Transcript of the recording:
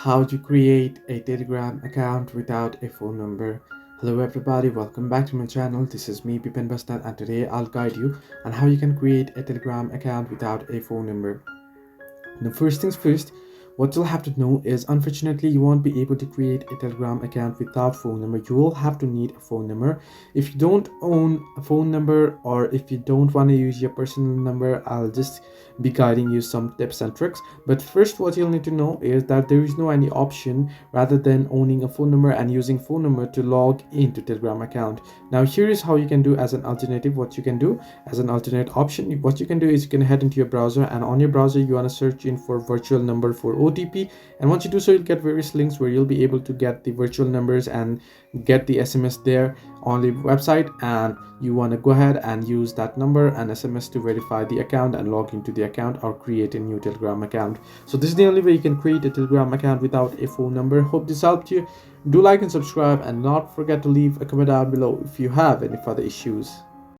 How to create a Telegram account without a phone number. Hello everybody, welcome back to my channel. This is me Bipin Bastan, and today I'll guide you on how you can create a Telegram account without a phone number. The first things first, what you'll have to know is, unfortunately, you won't be able to create a Telegram account without phone number. You will have to need a phone number. If you don't own a phone number, or if you don't want to use your personal number, I'll just be guiding you some tips and tricks. But first, what you'll need to know is that there is no any option rather than owning a phone number and using phone number to log into Telegram account. Now here is how you can do as an alternative. What you can do as an alternate option, what you can do is you can head into your browser, and on your browser you want to search in for virtual number for OTP, and once you do so, you'll get various links where you'll be able to get the virtual numbers and get the SMS there on the website, and you want to go ahead and use that number and SMS to verify the account and log into the account or create a new Telegram account. So this is the only way you can create a Telegram account without a phone number. Hope this helped you. Do like and subscribe, and not forget to leave a comment down below if you have any further issues.